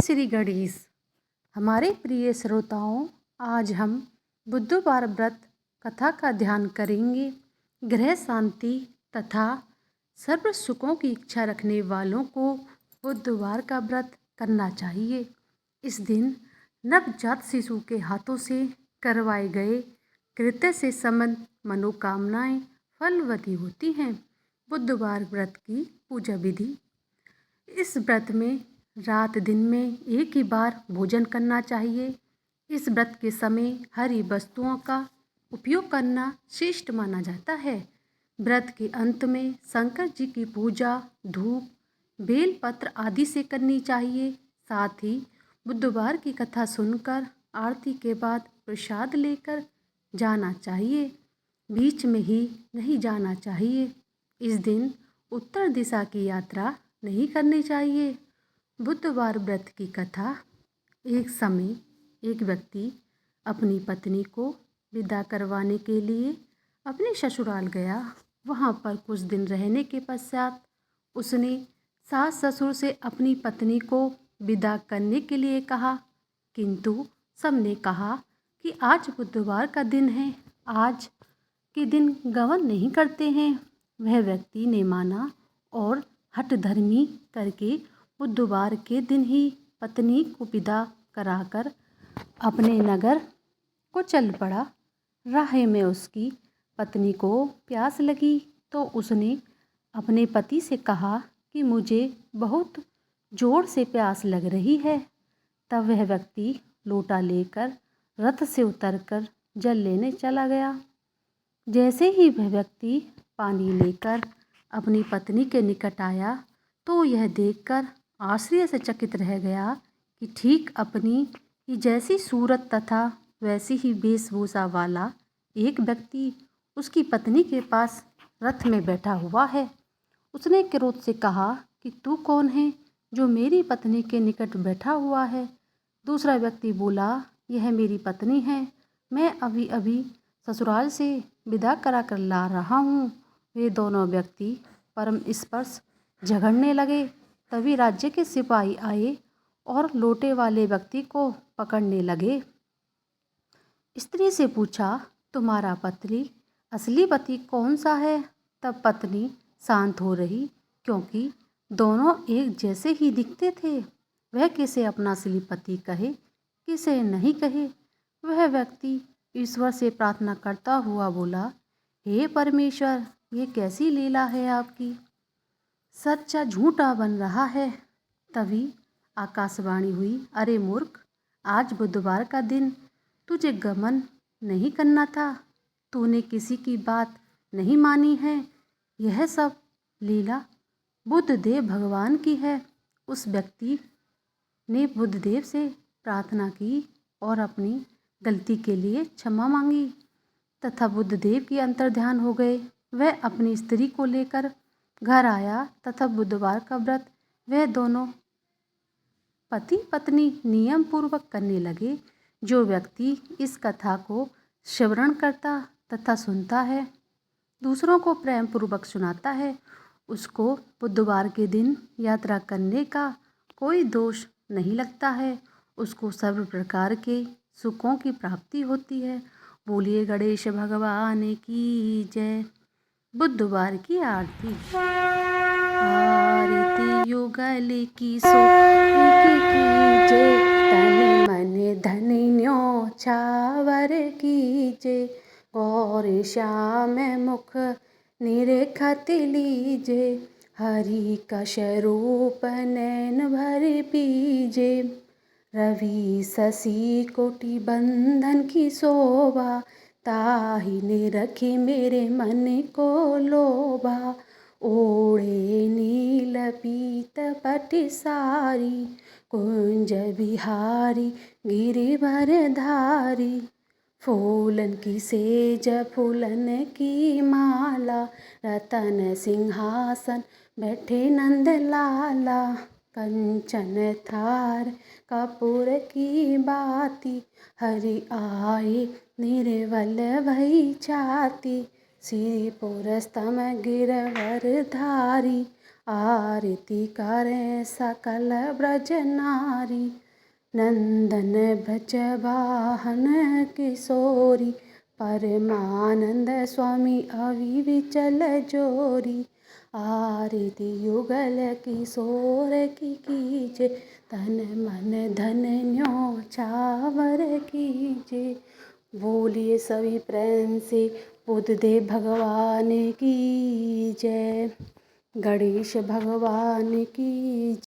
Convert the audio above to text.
श्री गणेश। हमारे प्रिय श्रोताओं, आज हम बुधवार व्रत कथा का ध्यान करेंगे। गृह शांति तथा सर्व सुखों की इच्छा रखने वालों को बुधवार का व्रत करना चाहिए। इस दिन नवजात शिशु के हाथों से करवाए गए कृत्य से संबंध मनोकामनाएं फलवती होती हैं। बुधवार व्रत की पूजा विधि। इस व्रत में रात दिन में एक ही बार भोजन करना चाहिए। इस व्रत के समय हरी वस्तुओं का उपयोग करना श्रेष्ठ माना जाता है। व्रत के अंत में शंकर जी की पूजा धूप, बेलपत्र आदि से करनी चाहिए। साथ ही बुधवार की कथा सुनकर आरती के बाद प्रसाद लेकर जाना चाहिए। बीच में ही नहीं जाना चाहिए। इस दिन उत्तर दिशा की यात्रा नहीं करनी चाहिए। बुधवार व्रत की कथा। एक समय एक व्यक्ति अपनी पत्नी को विदा करवाने के लिए अपने ससुराल गया। वहाँ पर कुछ दिन रहने के पश्चात उसने सास ससुर से अपनी पत्नी को विदा करने के लिए कहा, किंतु सबने कहा कि आज बुधवार का दिन है, आज के दिन गमन नहीं करते हैं। वह व्यक्ति ने माना और हठधर्मी करके बुधवार के दिन ही पत्नी को विदा कराकर अपने नगर को चल पड़ा। राह में उसकी पत्नी को प्यास लगी तो उसने अपने पति से कहा कि मुझे बहुत जोर से प्यास लग रही है। तब वह व्यक्ति लोटा लेकर रथ से उतरकर जल लेने चला गया। जैसे ही वह व्यक्ति पानी लेकर अपनी पत्नी के निकट आया तो यह देखकर आश्चर्य से चकित रह गया कि ठीक अपनी ही जैसी सूरत तथा वैसी ही वेशभूषा वाला एक व्यक्ति उसकी पत्नी के पास रथ में बैठा हुआ है। उसने क्रोध से कहा कि तू कौन है जो मेरी पत्नी के निकट बैठा हुआ है। दूसरा व्यक्ति बोला, यह मेरी पत्नी है, मैं अभी अभी ससुराल से विदा करा कर ला रहा हूँ। वे दोनों व्यक्ति परम स्पर्श झगड़ने लगे। तभी राज्य के सिपाही आए और लोटे वाले व्यक्ति को पकड़ने लगे। स्त्री से पूछा, तुम्हारा पति असली पति कौन सा है? तब पत्नी शांत हो रही, क्योंकि दोनों एक जैसे ही दिखते थे। वह किसे अपना असली पति कहे, किसे नहीं कहे। वह व्यक्ति ईश्वर से प्रार्थना करता हुआ बोला, हे परमेश्वर, ये कैसी लीला है आपकी, सच्चा झूठा बन रहा है। तभी आकाशवाणी हुई, अरे मूर्ख, आज बुधवार का दिन, तुझे गमन नहीं करना था, तूने किसी की बात नहीं मानी है। यह सब लीला बुद्धदेव भगवान की है। उस व्यक्ति ने बुद्धदेव से प्रार्थना की और अपनी गलती के लिए क्षमा मांगी तथा बुद्धदेव की अंतर्ध्यान हो गए। वह अपनी स्त्री को लेकर घर आया तथा बुधवार का व्रत वह दोनों पति पत्नी नियम पूर्वक करने लगे। जो व्यक्ति इस कथा को श्रवण करता तथा सुनता है, दूसरों को प्रेम पूर्वक सुनाता है, उसको बुधवार के दिन यात्रा करने का कोई दोष नहीं लगता है। उसको सर्व प्रकार के सुखों की प्राप्ति होती है। बोलिए गणेश भगवान की जय। बुधवार की आरती। आरती युगल की सो कीजे, तन मन धन न्योछावर कीजे, गौर श्याम मुख निरखत लीजे, हरि कश रूप नैन भर पीजे, रवि शशि कोटि बंधन की शोभा, ताहि ने रखी मेरे मन को लोभा, ओढ़े नील पीत पट सारी, कुंज बिहारी गिरिवर धारी, फूलन की सेज फूलन की माला, रतन सिंहासन बैठे नंद लाला, कंचन थार कपूर की बाती, हरि आए निर्वल भई छाती, श्री पुरस्तम गिरवर धारी, आरती करें सकल ब्रज नारी, नंदन ब्रज वाहन किशोरी, परमानंद स्वामी अवि विचल जोरी। आरती युगल किशोर की कीजे, तन मन धन न्योछावर कीजे। बोलिए सभी प्रेम से बुद्धदेव भगवान की जय, गणेश भगवान की जय।